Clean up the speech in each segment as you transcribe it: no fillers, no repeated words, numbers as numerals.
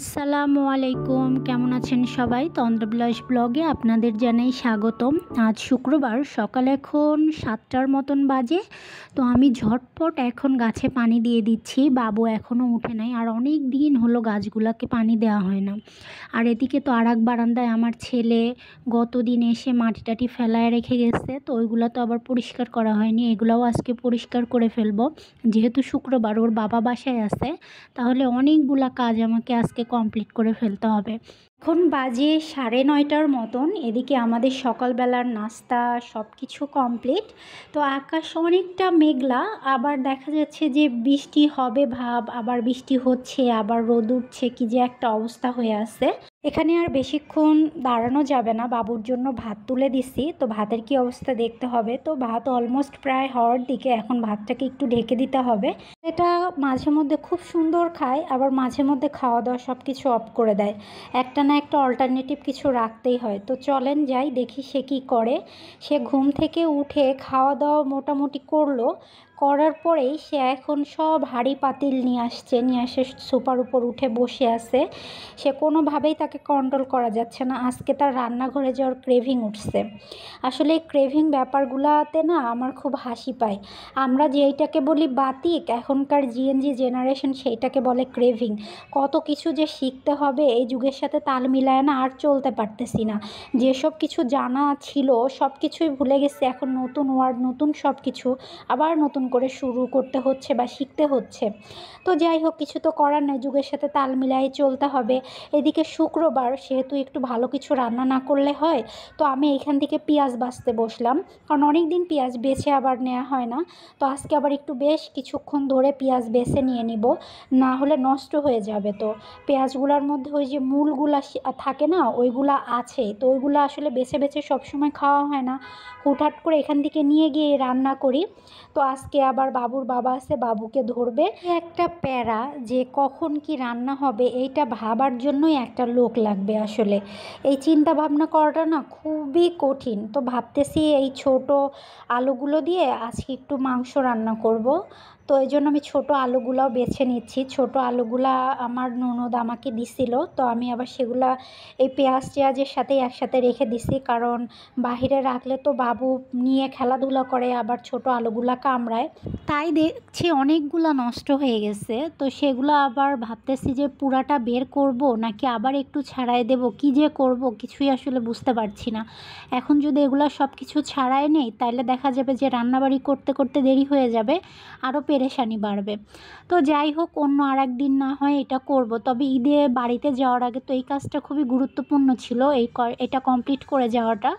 আসসালামু আলাইকুম, কেমন আছেন সবাই? তন্দ্রাবিলাস ব্লগে আপনাদের জানাই স্বাগতম। আজ শুক্রবার, সকাল এখন 7টার মতন বাজে। তো আমি ঝটপট এখন গাছে পানি দিয়ে দিচ্ছি। বাবু এখনও উঠে নাই, আর অনেক দিন হলো গাছগুলোকে পানি দেওয়া হয় না। আর এদিকে তো আর এক বারান্দায় আমার ছেলে গতদিন এসে মাটি টাটি ফেলায় রেখে গেছে, তো ওইগুলো তো আবার পরিষ্কার করা হয়নি। এগুলোও আজকে পরিষ্কার করে ফেলবো, যেহেতু শুক্রবার ওর বাবা বাসায় আছে। তাহলে অনেকগুলা কাজ আমাকে আজকে কমপ্লিট করে ফেলতে হবে। এখন বাজে 9:30টার মতন। এদিকে আমাদের সকালবেলার নাস্তা সব কিছু কমপ্লিট। তো আকাশ অনেকটা মেঘলা, আবার দেখা যাচ্ছে যে বৃষ্টি হবে ভাব, আবার বৃষ্টি হচ্ছে, আবার রোদ উঠছে, কি যে একটা অবস্থা হয়ে আছে। এখানে আর বেশিক্ষণ দাঁড়ানো যাবে না, বাবুর জন্য ভাত তুলে দিছি। তো ভাতের কি অবস্থা দেখতে হবে। তো ভাত অলমোস্ট প্রায় হওয়ার দিকে, এখন ভাতটাকে একটু ঢেকে দিতে হবে। এটা মাঝে মধ্যে খুব সুন্দর খায়, আবার মাঝে মধ্যে খাওয়া দাওয়া সব কিছু অফ করে দেয়। একটা না একটা অল্টারনেটিভ কিছু রাখতেই হয়। তো চলেন যাই, দেখি সে কী করে। সে ঘুম থেকে উঠে খাওয়া দাওয়া মোটামুটি করলো, করার পরেই সে এখন সব হাঁড়ি পাতিল নিয়ে এসে সোফার উপর উঠে বসে আছে। সে কোনোভাবেই তাকে কন্ট্রোল করা যাচ্ছে না। আজকে তার রান্নাঘরে যাওয়ার ক্রেভিং উঠছে। আসলে এই ক্রেভিং ব্যাপারগুলোতে না আমার খুব হাসি পায়। আমরা যেইটাকে বলি বাতিক, এখনকার জিএনজি জেনারেশন সেইটাকে বলে ক্রেভিং। কত কিছু যে শিখতে হবে, এই যুগের সাথে তাল মিলায় না আর চলতে পারতেছি না। যেসব কিছু জানা ছিল সব কিছুই ভুলে গেছি। এখন নতুন ওয়ার্ড, নতুন সব কিছু আবার নতুন করে শুরু করতে হচ্ছে বা শিখতে হচ্ছে। তো যাই হোক, কিছু তো করার নেই, যুগের সাথে তাল মিলাই চলতে হবে। এদিকে শুক্রবার, সেহেতু একটু ভালো কিছু রান্না না করলে হয়। তো আমি এখান থেকে পেঁয়াজ বাছতে বসলাম, কারণ অনেক দিন পেঁয়াজ বেছে আবার নেওয়া হয় না। তো আজকে আবার একটু বেশ কিছুক্ষণ ধরে পেঁয়াজ বেছে নিয়ে নিব, না হলে নষ্ট হয়ে যাবে। তো পেঁয়াজগুলোর মধ্যে ওই যে মূলগুলা থাকে না, ওইগুলা আছে। তো ওইগুলো আসলে বেছে বেছে সবসময় খাওয়া হয় না, হুটহাট করে এখান থেকে নিয়ে গিয়ে রান্না করি। তো আজকে আবার বাবুর বাবা আছে, বাবুকে ধরবে। একটা প্যারা যে কখন কি রান্না হবে এইটা ভাবার জন্যই একটা লোক লাগবে। আসলে এই চিন্তা ভাবনা করাটা না খুবই কঠিন। তো ভাবতেছি এই ছোট আলুগুলো দিয়ে আজকে একটু মাংস রান্না করব। তো এই জন্য আমি ছোটো আলুগুলাও বেছে নিচ্ছি। ছোটো আলুগুলা আমার ননদ আমাকে দিছিল, তো আমি আবার সেগুলা এই পেঁয়াজের সাথেই একসাথে রেখে দিছি। কারণ বাহিরে রাখলে তো বাবু নিয়ে খেলাধুলা করে, আবার ছোটো আলুগুলা কামড়ায়। তাই দেখছি অনেকগুলা নষ্ট হয়ে গেছে। তো সেগুলো আবার ভাবতেছি যে পুরাটা বের করব নাকি আবার একটু ছাড়াই দেব, কি যে করব কিছুই আসলে বুঝতে পারছি না। এখন যদি এগুলো সব কিছু ছাড়াই নেই, তাহলে দেখা যাবে যে রান্নাবাড়ি করতে করতে দেরি হয়ে যাবে, আরও পেরেশানি বাড়বে। তো যাই হোক, অন্য আর একদিন না হয় এটা করব। তবে ঈদে বাড়িতে যাওয়ার আগে তো এই কাজটা খুবই গুরুত্বপূর্ণ ছিল, এটা কমপ্লিট করে যাওয়াটা।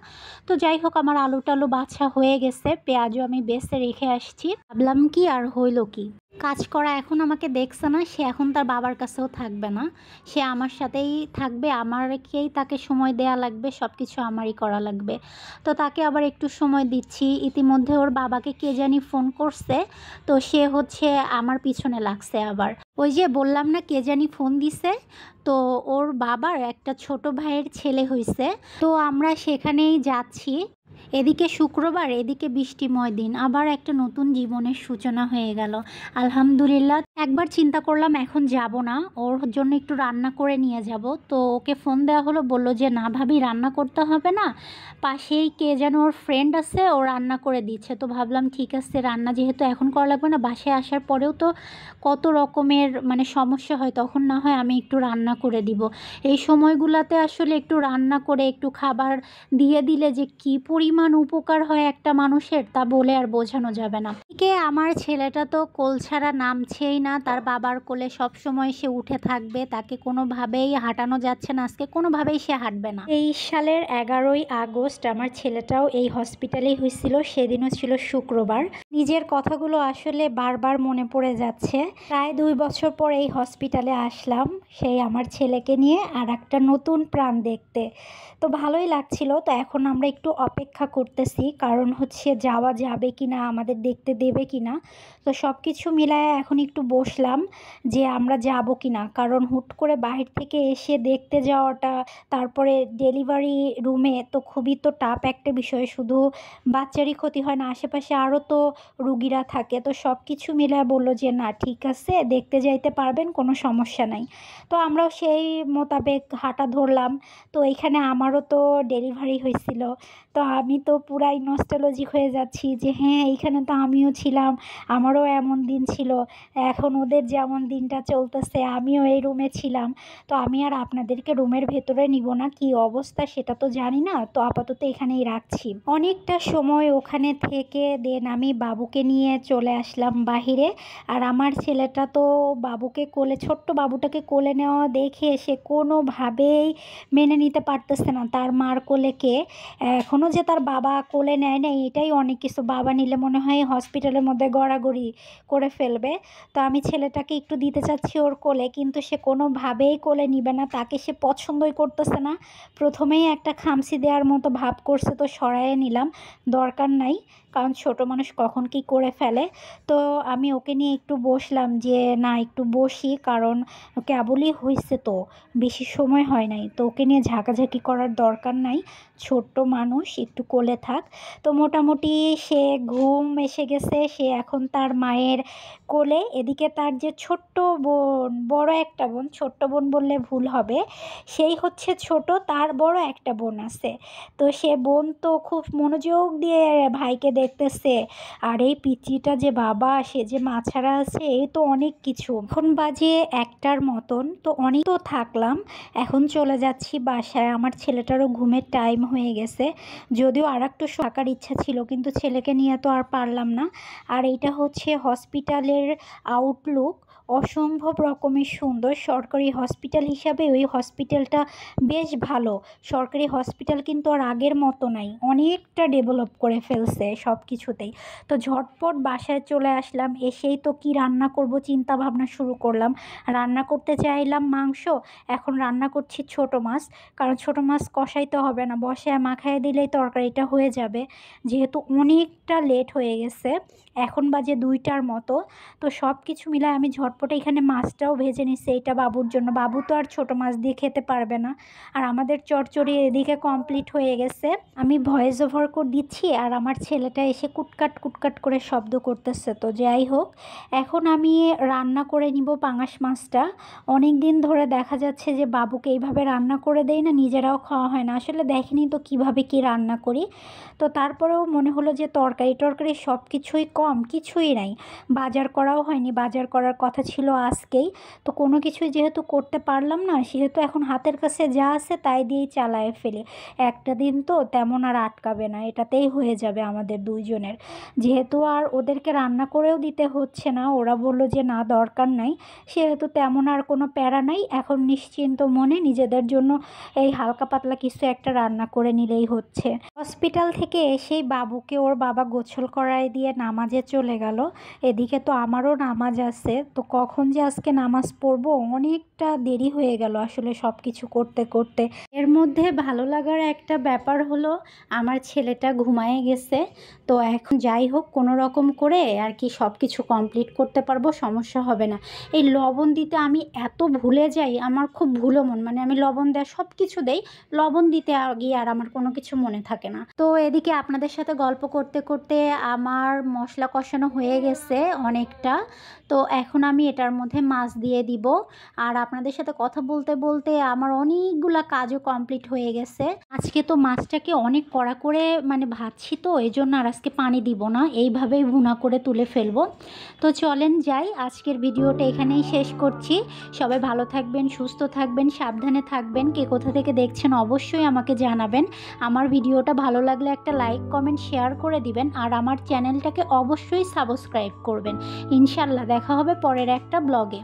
তো যাই হোক, আমার আলু টালু বাছা হয়ে গেছে, পেঁয়াজও আমি বেছে রেখে আসছি। ভাবলাম কি আর হইল কি, কাজ করা এখন আমাকে দেখছে না, সে এখন তার বাবার কাছেও থাকবে না, সে আমার সাথেই থাকবে। আমারকেই তাকে সময় দেয়া লাগবে, সব কিছু আমারই করা লাগবে। তো তাকে আবার একটু সময় দিচ্ছি। ইতিমধ্যে ওর বাবাকে কে জানি ফোন করছে, তো সে হচ্ছে আমার পিছনে লাগছে আবার। ওই যে বললাম না, কে জানি ফোন দিছে। তো ওর বাবার একটা ছোট ভাইয়ের ছেলে হয়েছে, তো আমরা সেখানেই যাচ্ছি। এদিকে শুক্রবার, এদিকে বৃষ্টিময় দিন, আবার একটা নতুন জীবনের সূচনা হয়ে গেল। আলহামদুলিল্লাহ। একবার চিন্তা করলাম এখন যাব না, ওর জন্য একটু রান্না করে নিয়ে যাব। তো ওকে ফোন দেওয়া হলো, বলল যে না ভাবি, রান্না করতে হবে না, পাশেই কে যেন ওর ফ্রেন্ড আছে, ও রান্না করে দিচ্ছে। তো ভাবলাম ঠিক আছে, রান্না যেহেতু এখন করা লাগবে না, বাসায় আসার পরেও তো কত রকমের সমস্যা হয়, তখন না হয় আমি একটু রান্না করে দিব। এই সময়গুলোতে আসলে একটু রান্না করে একটু খাবার দিয়ে দিলে যে কি পরিমাণ উপকার হয় একটা মানুষের, তা বলে আর বোঝানো যাবে না। এদিকে আমার ছেলেটা তো কোল ছাড়া নামছেই না, তার বাবার কোলে সব সময় সে উঠে থাকবে, তাকে কোনোভাবেই হাঁটানো যাচ্ছে না, আজকে কোনোভাবেই সে হাঁটবে না। এই সালের 11ই আগস্ট আমার ছেলেটাও এই হসপিটালেই হয়েছিল, সেদিনও ছিল শুক্রবার। নিজের কথাগুলো আসলে বারবার মনে পড়ে যাচ্ছে। প্রায় 2 বছর পর এই হসপিটালে আসলাম, সেই আমার ছেলেকে নিয়ে আর একটা নতুন প্রাণ দেখতে। তো ভালোই লাগছিল। তো এখন আমরা একটু অপেক্ষা করতেছি, কারণ হচ্ছে যাওয়া যাবে কি না, আমাদের দেখতে দেবে কি না। তো সব কিছু মিলায় এখন একটু বসলাম যে আমরা যাব কি না, কারণ হুট করে বাহির থেকে এসে দেখতে যাওয়াটা, তারপরে ডেলিভারি রুমে তো খুবই তো টাফ একটা বিষয়। শুধু বাচ্চারই ক্ষতি হয় না, আশেপাশে আরও তো রুগীরা থাকে। তো সব কিছু মিলে বলল যে না ঠিক আছে, দেখতে যাইতে পারবেন, কোনো সমস্যা নাই। তো আমরাও সেই মোতাবেক হাঁটা ধরলাম। তো এখানে আমারও তো ডেলিভারি হয়েছিল। তো আমি তো পুরাই নস্টালজিক হয়ে যাচ্ছি যে হ্যাঁ এইখানে তো আমিও ছিলাম, আমারও এমন দিন ছিল। এখন ওদের যেমন দিনটা চলতেছে আমিও এই রুমে ছিলাম। তো আমি আর আপনাদেরকে রুমের ভেতরে নিব না, কি অবস্থা সেটা তো জানি না। তো আপাতত এখানেই রাখছি। অনেকটা সময় ওখানে থেকে দেন আমি বাবুকে নিয়ে চলে আসলাম বাহিরে। আর আমার ছেলেটা তো বাবুকে কোলে, ছোট্ট বাবুটাকে কোলে নেওয়া দেখে সে কোনোভাবেই মেনে নিতে পারতেছে না তার মার কোলে কে। এখনও যে তার বাবা কোলে নেয় না এটাই অনেক কিছু, বাবা নিলে মনে হয় হসপিটালের মধ্যে গড়াগড়ি করে ফেলবে। তো আমি ছেলেটাকে একটু দিতে চাচ্ছি ওর কোলে, কিন্তু সে কোনোভাবেই কোলে নিবে না, তাকে সে পছন্দই করতেছে না। প্রথমেই একটা খামচি দেওয়ার মতো ভাব করছে, তো সরাইয়ে নিলাম, দরকার নাই, কারণ ছোট মানুষ কখন কি করে ফেলে। তো আমি ওকে নিয়ে একটু বসলাম যে না একটু বসি, কারণ কেবলই হয়েছে, তো বেশি সময় হয় নাই, তো ওকে নিয়ে ঝাঁকাঝাঁকি করার দরকার নাই, ছোট্ট মানুষ একটু কোলে থাক। তো মোটামুটি সে ঘুম এসে গেছে, সে এখন তার মায়ের কোলে। এদিকে তার যে ছোট্ট বোন, বড় একটা বোন, ছোট্ট বোন বললে ভুল হবে, সেই হচ্ছে ছোট, তার বড় একটা বোন আছে। তো সে বোন তো খুব মনোযোগ দিয়ে ভাইকে দেখতেছে। আর এই পিচ্চিটা যে বাবা, সে যে মাছাড়া আছে, এই তো অনেক কিছু। এখন বাজে 1টার মতন, তো অনেক তো থাকলাম, এখন চলে যাচ্ছি বাসায়। আমার ছেলেটারও ঘুমের টাইম হয়ে গেছে, যদিও আর একটু থাকার ইচ্ছা ছিল, কিন্তু ছেলেকে নিয়ে তো আর পারলাম না। আর এইটা হচ্ছে হসপিটালের আউটলুক, অসম্ভব রকমের সুন্দর। সরকারি হসপিটাল হিসাবে ওই হসপিটালটা বেশ ভালো। সরকারি হসপিটাল কিন্তু আর আগের মতো নাই, অনেকটা ডেভেলপ করে ফেলছে সব কিছুতেই। তো ঝটপট বাসায় চলে আসলাম, এসেই তো কি রান্না করব চিন্তা ভাবনা শুরু করলাম। রান্না করতে চাইলাম মাংস, এখন রান্না করছি ছোট মাছ, কারণ ছোট মাছ কষাইতে হবে না, বসায় মাখায় দিলেই তরকারিটা হয়ে যাবে। যেহেতু অনেকটা লেট হয়ে গেছে, এখন বাজে 2টার মতো। তো সব কিছু মিলায় আমি ঝটপটে এখানে মাছটাও ভেজে নিচ্ছি, এইটা বাবুর জন্য, বাবু তো আর ছোট মাছ দিয়ে খেতে পারবে না। আর আমাদের চচ্চড়ি এদিকে কমপ্লিট হয়ে গেছে, আমি ভয়েস ওভার করে দিচ্ছি আর আমার ছেলেটা এসে কুটকাট কুটকাট করে শব্দ করতেছে। তো যাই হোক, এখন আমি রান্না করে নিব পাঙাশ মাছটা। অনেক দিন ধরে দেখা যাচ্ছে যে বাবুকে এইভাবে রান্না করে দেই না, নিজেরাও খাওয়া হয় না, আসলে দেখেনি তো কিভাবে কি রান্না করি। তো তারপরেও মনে হলো যে তরকারি টরকারি সব কিছুই কম, কিছুই নাই, বাজার করাও হয়নি, বাজার করার কথা ছিল আজকেই। তো কোনো কিছুই যেহেতু করতে পারলাম না, সেহেতু এখন হাতের কাছে যা আছে তাই দিয়েই চালায় ফেলি। একটা দিন তো তেমন আর আটকাবে না, এটাতেই হয়ে যাবে আমাদের দুইজনের। যেহেতু আর ওদেরকে রান্না করেও দিতে হচ্ছে না, ওরা বললো যে না দরকার নাই, সেহেতু তেমন আর কোনো প্যারা নাই। এখন নিশ্চিন্ত মনে নিজেদের জন্য এই হালকা পাতলা কিছু একটা রান্না করে নিলেই হচ্ছে। হসপিটাল থেকে এসেই বাবুকে ওর বাবা গোসল করায় দিয়ে নামাজে চলে গেল। এদিকে তো আমারও নামাজ আছে, তো কখন যে আজকে নামাজ পড়বো, অনেকটা দেরি হয়ে গেল আসলে সব কিছু করতে করতে। এর মধ্যে ভালো লাগার একটা ব্যাপার হলো আমার ছেলেটা ঘুমায়ে গেছে। তো এখন যাই হোক কোনো রকম করে আর কি সব কিছু কমপ্লিট করতে পারবো, সমস্যা হবে না। এই লবণ দিতে আমি এত ভুলে যাই, আমার খুব ভুলো মন, মানে আমি লবণ দেওয়া সব কিছু দেই, লবণ দিতে গিয়ে আর আমার কোনো কিছু মনে থাকে না। তো এদিকে আপনাদের সাথে গল্প করতে করতে আমার মশলা কষানো হয়ে গেছে অনেকটা। তো এখন আমি এটার মধ্যে মাছ দিয়ে দিব। আর আপনাদের সাথে কথা বলতে বলতে আমার অনেকগুলা কাজও কমপ্লিট হয়ে গেছে। আজকে তো মাছটাকে অনেক কড়া করে মানে ভাজছি, তো এই জন্য আর আজকে পানি দিব না, এইভাবেই ভুনা করে তুলে ফেলবো। তো চলেন যাই, আজকের ভিডিওটা এখানেই শেষ করছি। সবাই ভালো থাকবেন, সুস্থ থাকবেন, সাবধানে থাকবেন। কে কোথা থেকে দেখছেন অবশ্যই আমাকে জানাবেন। আমার ভিডিওটা ভালো লাগলে একটা লাইক কমেন্ট শেয়ার করে দিবেন, আর আমার চ্যানেলটাকে অবশ্যই সাবস্ক্রাইব করবেন। ইনশাল্লাহ দেখা হবে পরের একটা ব্লগে।